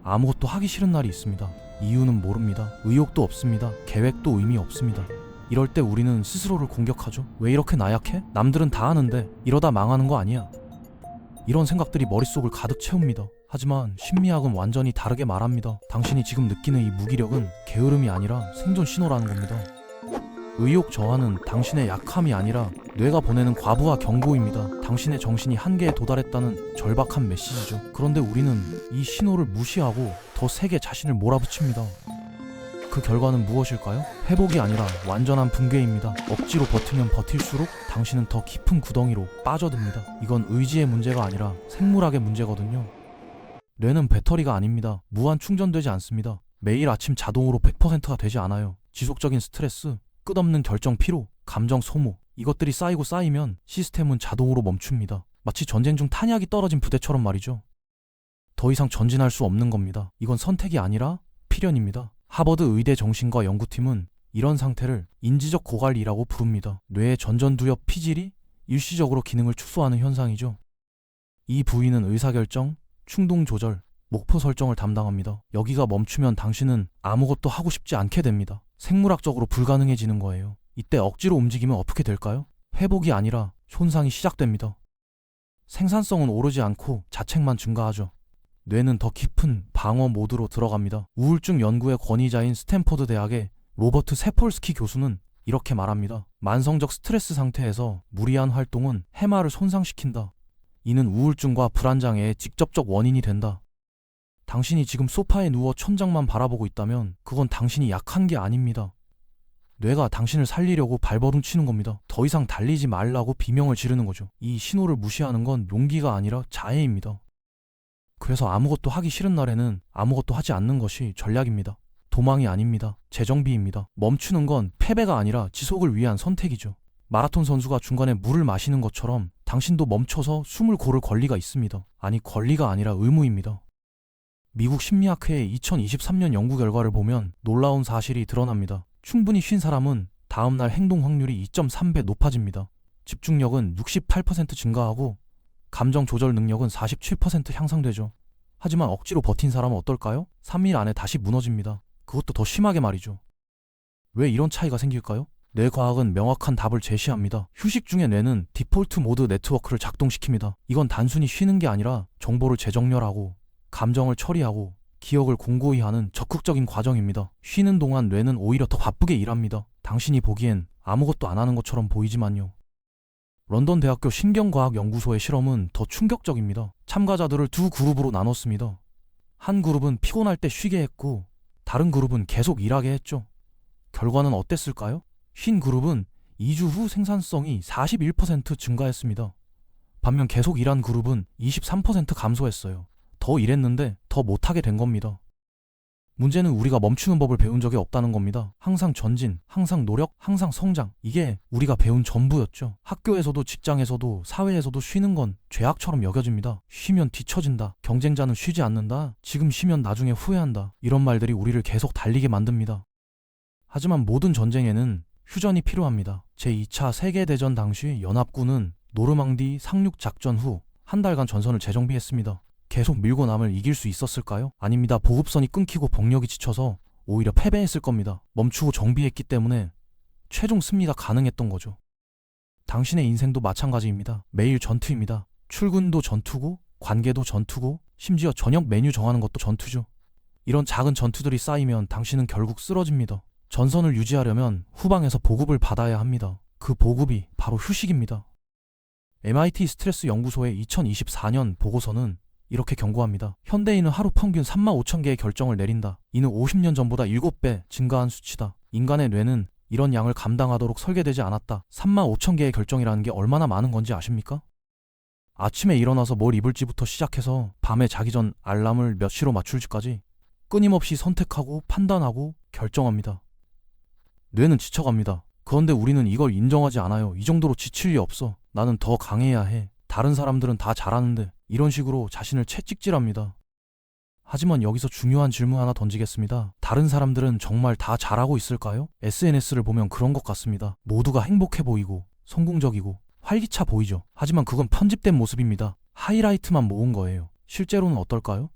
아무것도 하기 싫은 날이 있습니다. 이유는 모릅니다. 의욕도 없습니다. 계획도 의미 없습니다. 이럴 때 우리는 스스로를 공격하죠. 왜 이렇게 나약해? 남들은 다 하는데 이러다 망하는 거 아니야? 이런 생각들이 머릿속을 가득 채웁니다. 하지만 심리학은 완전히 다르게 말합니다. 당신이 지금 느끼는 이 무기력은 게으름이 아니라 생존 신호라는 겁니다. 의욕 저하는 당신의 약함이 아니라 뇌가 보내는 과부하 경고입니다. 당신의 정신이 한계에 도달했다는 절박한 메시지죠. 그런데 우리는 이 신호를 무시하고 더 세게 자신을 몰아붙입니다. 그 결과는 무엇일까요? 회복이 아니라 완전한 붕괴입니다. 억지로 버티면 버틸수록 당신은 더 깊은 구덩이로 빠져듭니다. 이건 의지의 문제가 아니라 생물학의 문제거든요. 뇌는 배터리가 아닙니다. 무한 충전되지 않습니다. 매일 아침 자동으로 100%가 되지 않아요. 지속적인 스트레스, 끝없는 결정 피로, 감정 소모, 이것들이 쌓이고 쌓이면 시스템은 자동으로 멈춥니다. 마치 전쟁 중 탄약이 떨어진 부대처럼 말이죠. 더 이상 전진할 수 없는 겁니다. 이건 선택이 아니라 필연입니다. 하버드 의대 정신과 연구팀은 이런 상태를 인지적 고갈이라고 부릅니다. 뇌의 전전두엽 피질이 일시적으로 기능을 축소하는 현상이죠. 이 부위는 의사결정, 충동 조절, 목표 설정을 담당합니다. 여기가 멈추면 당신은 아무것도 하고 싶지 않게 됩니다. 생물학적으로 불가능해지는 거예요. 이때 억지로 움직이면 어떻게 될까요? 회복이 아니라 손상이 시작됩니다. 생산성은 오르지 않고 자책만 증가하죠. 뇌는 더 깊은 방어 모드로 들어갑니다. 우울증 연구의 권위자인 스탠포드 대학의 로버트 세폴스키 교수는 이렇게 말합니다. 만성적 스트레스 상태에서 무리한 활동은 해마를 손상시킨다. 이는 우울증과 불안장애의 직접적 원인이 된다. 당신이 지금 소파에 누워 천장만 바라보고 있다면 그건 당신이 약한 게 아닙니다. 뇌가 당신을 살리려고 발버둥 치는 겁니다. 더 이상 달리지 말라고 비명을 지르는 거죠. 이 신호를 무시하는 건 용기가 아니라 자해입니다. 그래서 아무것도 하기 싫은 날에는 아무것도 하지 않는 것이 전략입니다. 도망이 아닙니다. 재정비입니다. 멈추는 건 패배가 아니라 지속을 위한 선택이죠. 마라톤 선수가 중간에 물을 마시는 것처럼 당신도 멈춰서 숨을 고를 권리가 있습니다. 아니, 권리가 아니라 의무입니다. 미국 심리학회의 2023년 연구 결과를 보면 놀라운 사실이 드러납니다. 충분히 쉰 사람은 다음날 행동 확률이 2.3배 높아집니다. 집중력은 68% 증가하고 감정 조절 능력은 47% 향상되죠. 하지만 억지로 버틴 사람은 어떨까요? 3일 안에 다시 무너집니다. 그것도 더 심하게 말이죠. 왜 이런 차이가 생길까요? 뇌과학은 명확한 답을 제시합니다. 휴식 중에 뇌는 디폴트 모드 네트워크를 작동시킵니다. 이건 단순히 쉬는 게 아니라 정보를 재정렬하고 감정을 처리하고 기억을 공고히 하는 적극적인 과정입니다. 쉬는 동안 뇌는 오히려 더 바쁘게 일합니다. 당신이 보기엔 아무것도 안 하는 것처럼 보이지만요. 런던 대학교 신경과학연구소의 실험은 더 충격적입니다. 참가자들을 두 그룹으로 나눴습니다. 한 그룹은 피곤할 때 쉬게 했고 다른 그룹은 계속 일하게 했죠. 결과는 어땠을까요? 쉰 그룹은 2주 후 생산성이 41% 증가했습니다. 반면 계속 일한 그룹은 23% 감소했어요. 더 일했는데 더 못하게 된 겁니다. 문제는 우리가 멈추는 법을 배운 적이 없다는 겁니다. 항상 전진, 항상 노력, 항상 성장. 이게 우리가 배운 전부였죠. 학교에서도 직장에서도 사회에서도 쉬는 건 죄악처럼 여겨집니다. 쉬면 뒤처진다. 경쟁자는 쉬지 않는다. 지금 쉬면 나중에 후회한다. 이런 말들이 우리를 계속 달리게 만듭니다. 하지만 모든 전쟁에는 휴전이 필요합니다. 제2차 세계대전 당시 연합군은 노르망디 상륙 작전 후 한 달간 전선을 재정비했습니다. 계속 밀고 남을 이길 수 있었을까요? 아닙니다. 보급선이 끊기고 병력이 지쳐서 오히려 패배했을 겁니다. 멈추고 정비했기 때문에 최종 승리가 가능했던 거죠. 당신의 인생도 마찬가지입니다. 매일 전투입니다. 출근도 전투고 관계도 전투고 심지어 저녁 메뉴 정하는 것도 전투죠. 이런 작은 전투들이 쌓이면 당신은 결국 쓰러집니다. 전선을 유지하려면 후방에서 보급을 받아야 합니다. 그 보급이 바로 휴식입니다. MIT 스트레스 연구소의 2024년 보고서는 이렇게 경고합니다. 현대인은 하루 평균 35,000개의 결정을 내린다. 이는 50년 전보다 7배 증가한 수치다. 인간의 뇌는 이런 양을 감당하도록 설계되지 않았다. 35,000개의 결정이라는 게 얼마나 많은 건지 아십니까? 아침에 일어나서 뭘 입을지부터 시작해서 밤에 자기 전 알람을 몇 시로 맞출지까지 끊임없이 선택하고 판단하고 결정합니다. 뇌는 지쳐갑니다. 그런데 우리는 이걸 인정하지 않아요. 이 정도로 지칠 리 없어. 나는 더 강해야 해. 다른 사람들은 다 잘하는데. 이런 식으로 자신을 채찍질합니다. 하지만 여기서 중요한 질문 하나 던지겠습니다. 다른 사람들은 정말 다 잘하고 있을까요? SNS를 보면 그런 것 같습니다. 모두가 행복해 보이고 성공적이고 활기차 보이죠. 하지만 그건 편집된 모습입니다. 하이라이트만 모은 거예요. 실제로는 어떨까요?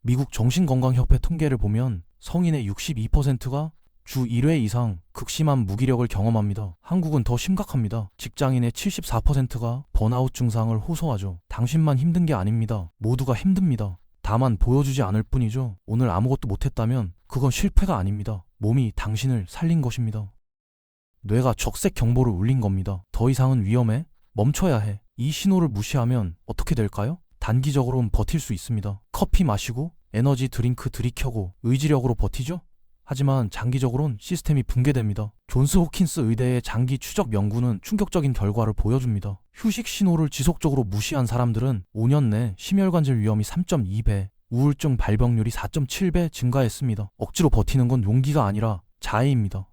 미국 정신건강협회 통계를 보면 성인의 62%가 주 1회 이상 극심한 무기력을 경험합니다. 한국은 더 심각합니다. 직장인의 74%가 번아웃 증상을 호소하죠. 당신만 힘든 게 아닙니다. 모두가 힘듭니다. 다만 보여주지 않을 뿐이죠. 오늘 아무것도 못했다면 그건 실패가 아닙니다. 몸이 당신을 살린 것입니다. 뇌가 적색 경보를 울린 겁니다. 더 이상은 위험해? 멈춰야 해. 이 신호를 무시하면 어떻게 될까요? 단기적으로는 버틸 수 있습니다. 커피 마시고 에너지 드링크 들이켜고 의지력으로 버티죠? 하지만 장기적으론 시스템이 붕괴됩니다. 존스 호킨스 의대의 장기 추적 연구는 충격적인 결과를 보여줍니다. 휴식 신호를 지속적으로 무시한 사람들은 5년 내 심혈관절 위험이 3.2배, 우울증 발병률이 4.7배 증가했습니다. 억지로 버티는 건 용기가 아니라 자해입니다.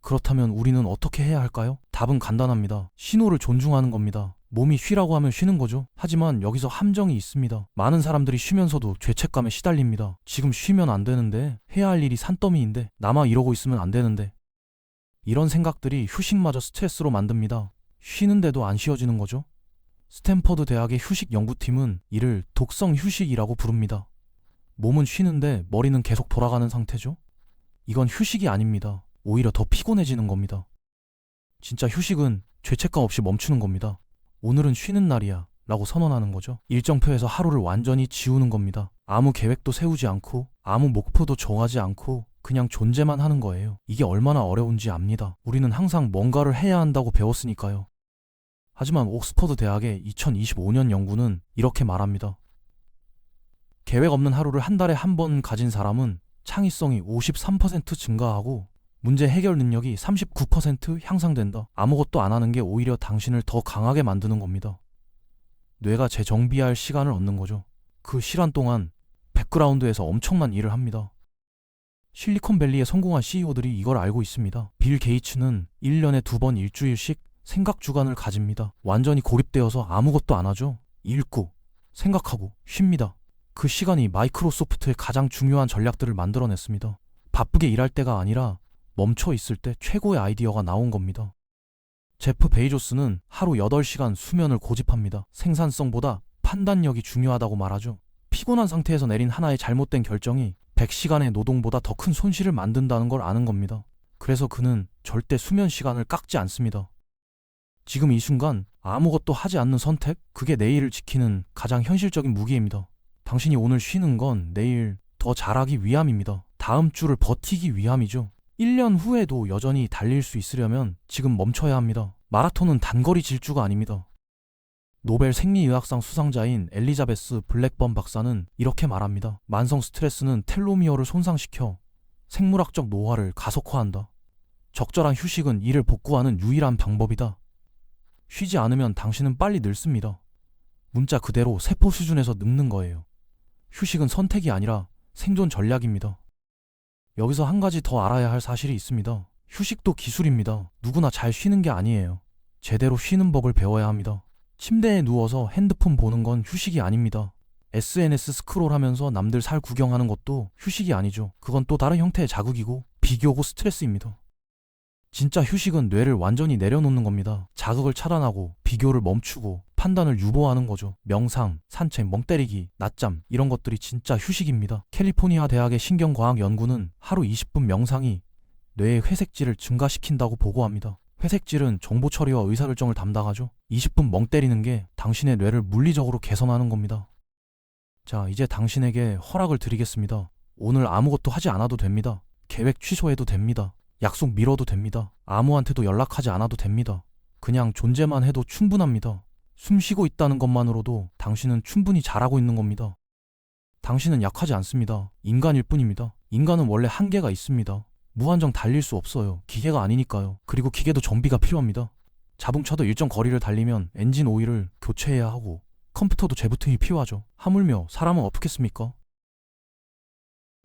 그렇다면 우리는 어떻게 해야 할까요? 답은 간단합니다. 신호를 존중하는 겁니다. 몸이 쉬라고 하면 쉬는 거죠. 하지만 여기서 함정이 있습니다. 많은 사람들이 쉬면서도 죄책감에 시달립니다. 지금 쉬면 안 되는데, 해야 할 일이 산더미인데, 나만 이러고 있으면 안 되는데. 이런 생각들이 휴식마저 스트레스로 만듭니다. 쉬는데도 안 쉬어지는 거죠. 스탠퍼드 대학의 휴식 연구팀은 이를 독성 휴식이라고 부릅니다. 몸은 쉬는데 머리는 계속 돌아가는 상태죠. 이건 휴식이 아닙니다. 오히려 더 피곤해지는 겁니다. 진짜 휴식은 죄책감 없이 멈추는 겁니다. 오늘은 쉬는 날이야 라고 선언하는 거죠. 일정표에서 하루를 완전히 지우는 겁니다. 아무 계획도 세우지 않고 아무 목표도 정하지 않고 그냥 존재만 하는 거예요. 이게 얼마나 어려운지 압니다. 우리는 항상 뭔가를 해야 한다고 배웠으니까요. 하지만 옥스퍼드 대학의 2025년 연구는 이렇게 말합니다. 계획 없는 하루를 한 달에 한 번 가진 사람은 창의성이 53% 증가하고 문제 해결 능력이 39% 향상된다. 아무것도 안 하는 게 오히려 당신을 더 강하게 만드는 겁니다. 뇌가 재정비할 시간을 얻는 거죠. 그 시간 동안 백그라운드에서 엄청난 일을 합니다. 실리콘밸리에 성공한 CEO들이 이걸 알고 있습니다. 빌 게이츠는 1년에 2번 일주일씩 생각 주간을 가집니다. 완전히 고립되어서 아무것도 안 하죠. 읽고, 생각하고, 쉽니다. 그 시간이 마이크로소프트의 가장 중요한 전략들을 만들어냈습니다. 바쁘게 일할 때가 아니라 멈춰 있을 때 최고의 아이디어가 나온 겁니다. 제프 베이조스는 하루 8시간 수면을 고집합니다. 생산성보다 판단력이 중요하다고 말하죠. 피곤한 상태에서 내린 하나의 잘못된 결정이 100시간의 노동보다 더 큰 손실을 만든다는 걸 아는 겁니다. 그래서 그는 절대 수면 시간을 깎지 않습니다. 지금 이 순간 아무것도 하지 않는 선택, 그게 내일을 지키는 가장 현실적인 무기입니다. 당신이 오늘 쉬는 건 내일 더 잘하기 위함입니다. 다음 주를 버티기 위함이죠. 1년 후에도 여전히 달릴 수 있으려면 지금 멈춰야 합니다. 마라톤은 단거리 질주가 아닙니다. 노벨 생리의학상 수상자인 엘리자베스 블랙번 박사는 이렇게 말합니다. 만성 스트레스는 텔로미어를 손상시켜 생물학적 노화를 가속화한다. 적절한 휴식은 이를 복구하는 유일한 방법이다. 쉬지 않으면 당신은 빨리 늙습니다. 문자 그대로 세포 수준에서 늙는 거예요. 휴식은 선택이 아니라 생존 전략입니다. 여기서 한 가지 더 알아야 할 사실이 있습니다. 휴식도 기술입니다. 누구나 잘 쉬는 게 아니에요. 제대로 쉬는 법을 배워야 합니다. 침대에 누워서 핸드폰 보는 건 휴식이 아닙니다. SNS 스크롤하면서 남들 살 구경하는 것도 휴식이 아니죠. 그건 또 다른 형태의 자극이고 비교고 스트레스입니다. 진짜 휴식은 뇌를 완전히 내려놓는 겁니다. 자극을 차단하고 비교를 멈추고 판단을 유보하는 거죠. 명상, 산책, 멍 때리기, 낮잠 이런 것들이 진짜 휴식입니다. 캘리포니아 대학의 신경과학 연구는 하루 20분 명상이 뇌의 회색질을 증가시킨다고 보고합니다. 회색질은 정보 처리와 의사결정을 담당하죠. 20분 멍 때리는 게 당신의 뇌를 물리적으로 개선하는 겁니다. 자, 이제 당신에게 허락을 드리겠습니다. 오늘 아무것도 하지 않아도 됩니다. 계획 취소해도 됩니다. 약속 미뤄도 됩니다. 아무한테도 연락하지 않아도 됩니다. 그냥 존재만 해도 충분합니다. 숨 쉬고 있다는 것만으로도 당신은 충분히 잘하고 있는 겁니다. 당신은 약하지 않습니다. 인간일 뿐입니다. 인간은 원래 한계가 있습니다. 무한정 달릴 수 없어요. 기계가 아니니까요. 그리고 기계도 정비가 필요합니다. 자동차도 일정 거리를 달리면 엔진 오일을 교체해야 하고 컴퓨터도 재부팅이 필요하죠. 하물며 사람은 어떻겠습니까?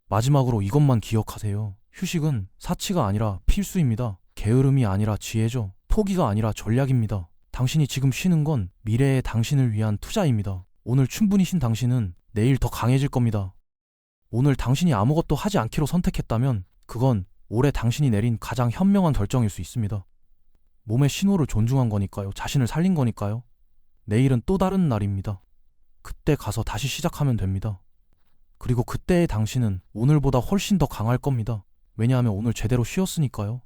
마지막으로 이것만 기억하세요. 휴식은 사치가 아니라 필수입니다. 게으름이 아니라 지혜죠. 포기가 아니라 전략입니다. 당신이 지금 쉬는 건 미래의 당신을 위한 투자입니다. 오늘 충분히 쉰 당신은 내일 더 강해질 겁니다. 오늘 당신이 아무것도 하지 않기로 선택했다면 그건 올해 당신이 내린 가장 현명한 결정일 수 있습니다. 몸의 신호를 존중한 거니까요. 자신을 살린 거니까요. 내일은 또 다른 날입니다. 그때 가서 다시 시작하면 됩니다. 그리고 그때의 당신은 오늘보다 훨씬 더 강할 겁니다. 왜냐하면 오늘 제대로 쉬었으니까요.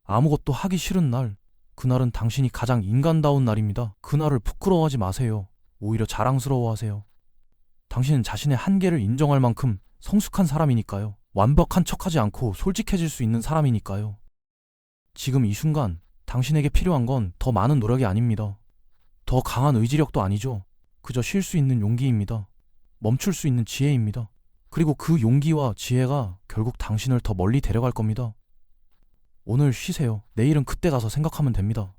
아무것도 하기 싫은 날, 그날은 당신이 가장 인간다운 날입니다. 그날을 부끄러워하지 마세요. 오히려 자랑스러워하세요. 당신은 자신의 한계를 인정할 만큼 성숙한 사람이니까요. 완벽한 척하지 않고 솔직해질 수 있는 사람이니까요. 지금 이 순간 당신에게 필요한 건 더 많은 노력이 아닙니다. 더 강한 의지력도 아니죠. 그저 쉴 수 있는 용기입니다. 멈출 수 있는 지혜입니다. 그리고 그 용기와 지혜가 결국 당신을 더 멀리 데려갈 겁니다. 오늘 쉬세요. 내일은 그때 가서 생각하면 됩니다.